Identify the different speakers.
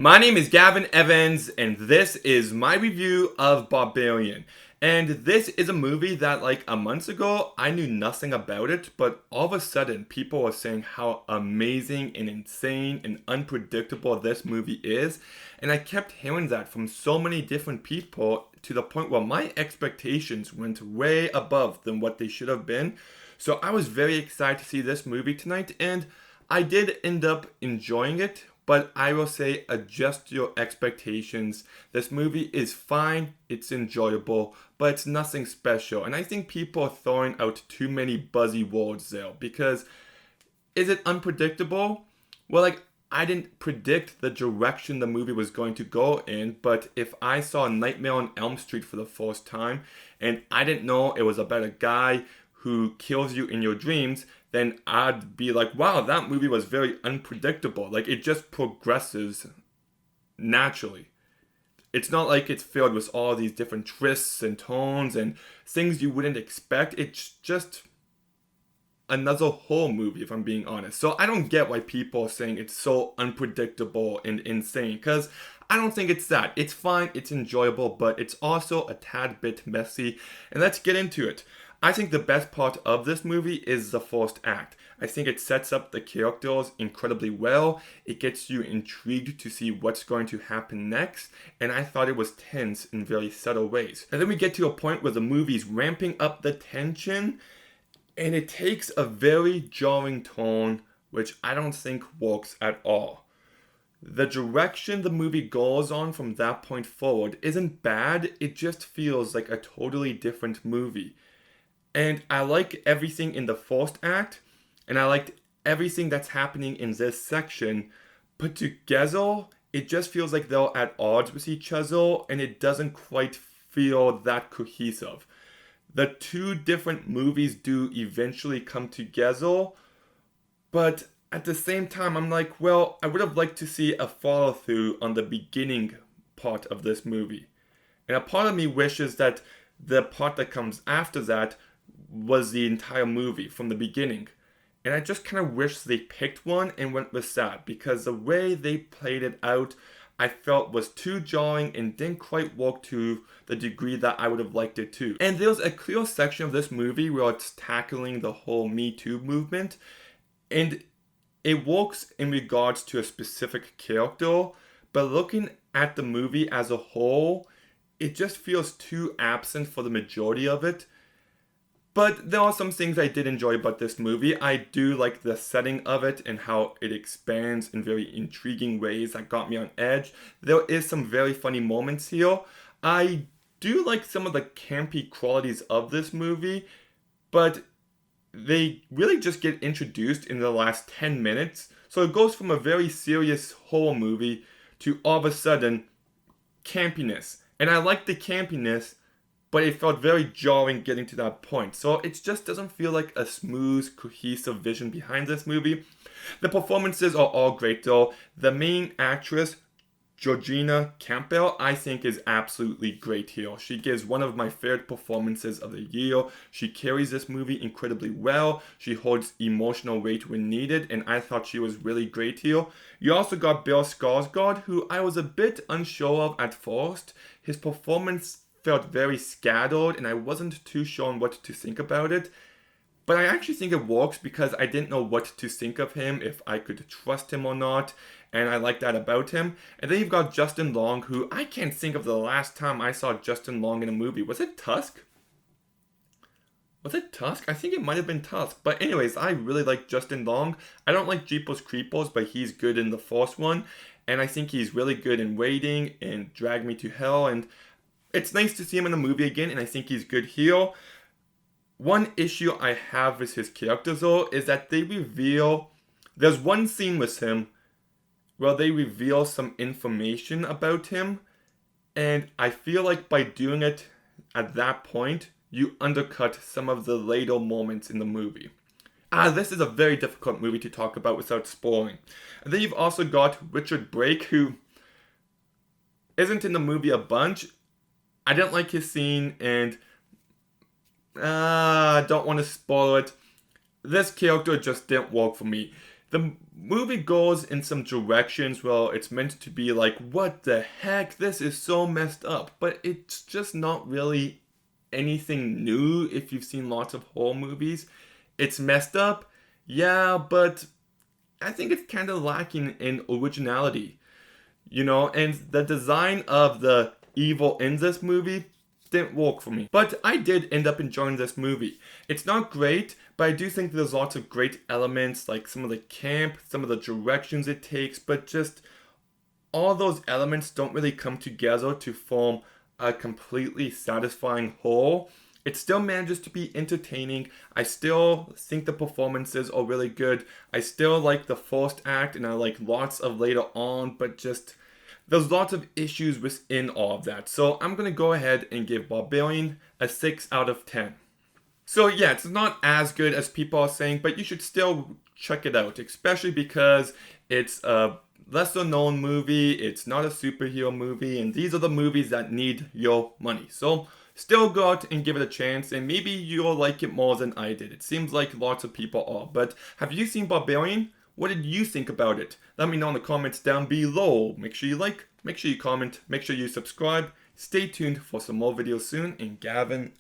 Speaker 1: My name is Gavin Evans, and this is my review of Barbarian. And this is a movie that, like a month ago, I knew nothing about it, but all of a sudden, people are saying how amazing and insane and unpredictable this movie is. And I kept hearing that from so many different people to the point where my expectations went way above than what they should have been. So I was very excited to see this movie tonight, and I did end up enjoying it, but I will say adjust your expectations. This movie is fine, it's enjoyable, but it's nothing special. And I think people are throwing out too many buzzy words there because is it unpredictable? Well, I didn't predict the direction the movie was going to go in, but if I saw Nightmare on Elm Street for the first time and I didn't know it was about a guy who kills you in your dreams, then I'd be like, wow, that movie was very unpredictable. Like, it just progresses naturally. It's not like it's filled with all these different twists and tones and things you wouldn't expect. It's just another horror movie, if I'm being honest. So I don't get why people are saying it's so unpredictable and insane, because I don't think it's that. It's fine, it's enjoyable, but it's also a tad bit messy. And let's get into it. I think the best part of this movie is the first act. I think it sets up the characters incredibly well. It gets you intrigued to see what's going to happen next, and I thought it was tense in very subtle ways. And then we get to a point where the movie's ramping up the tension, and it takes a very jarring tone, which I don't think works at all. The direction the movie goes on from that point forward isn't bad, it just feels like a totally different movie. And I like everything in the first act, and I liked everything that's happening in this section, but together, it just feels like they're at odds with each other, and it doesn't quite feel that cohesive. The two different movies do eventually come together, but at the same time, I'm like, well, I would have liked to see a follow through on the beginning part of this movie. And a part of me wishes that the part that comes after that was the entire movie from the beginning. And I just kind of wish they picked one and went with that, because the way they played it out, I felt was too jarring and didn't quite work to the degree that I would have liked it to. And there's a clear section of this movie where it's tackling the whole Me Too movement, and it works in regards to a specific character, but looking at the movie as a whole, it just feels too absent for the majority of it. But there are some things I did enjoy about this movie. I do like the setting of it and how it expands in very intriguing ways that got me on edge. There is some very funny moments here. I do like some of the campy qualities of this movie, but they really just get introduced in the last 10 minutes. So it goes from a very serious horror movie to all of a sudden campiness. And I like the campiness, but it felt very jarring getting to that point. So it just doesn't feel like a smooth, cohesive vision behind this movie. The performances are all great though. The main actress, Georgina Campbell, I think is absolutely great here. She gives one of my favorite performances of the year. She carries this movie incredibly well. She holds emotional weight when needed, and I thought she was really great here. You also got Bill Skarsgård, who I was a bit unsure of at first. His performance felt very scattered, and I wasn't too sure on what to think about it. But I actually think it works because I didn't know what to think of him, if I could trust him or not, and I like that about him. And then you've got Justin Long, who I can't think of the last time I saw Justin Long in a movie. Was it Tusk? Was it Tusk? I think it might have been Tusk. But anyways, I really like Justin Long. I don't like Jeepers Creepers, but he's good in the first one. And I think he's really good in Waiting and Drag Me to Hell, and it's nice to see him in a movie again, and I think he's good here. One issue I have with his character though is that there's one scene with him where they reveal some information about him, and I feel like by doing it at that point, you undercut some of the later moments in the movie. This is a very difficult movie to talk about without spoiling. And then you've also got Richard Brake, who isn't in the movie a bunch. I didn't like his scene, and I don't want to spoil it. This character just didn't work for me. The movie goes in some directions where it's meant to be like, what the heck, this is so messed up. But it's just not really anything new if you've seen lots of horror movies. It's messed up, yeah, but I think it's kind of lacking in originality, and the design of the evil in this movie didn't work for me. But I did end up enjoying this movie. It's not great, but I do think there's lots of great elements, like some of the camp, some of the directions it takes, but just all those elements don't really come together to form a completely satisfying whole. It still manages to be entertaining. I still think the performances are really good. I still like the first act and I like lots of later on, but just there's lots of issues within all of that. So I'm going to go ahead and give Barbarian a 6 out of 10. So yeah, it's not as good as people are saying, but you should still check it out, especially because it's a lesser known movie, it's not a superhero movie, and these are the movies that need your money. So still go out and give it a chance, and maybe you'll like it more than I did. It seems like lots of people are. But have you seen Barbarian? What did you think about it? Let me know in the comments down below. Make sure you like, make sure you comment, make sure you subscribe. Stay tuned for some more videos soon, and Gavin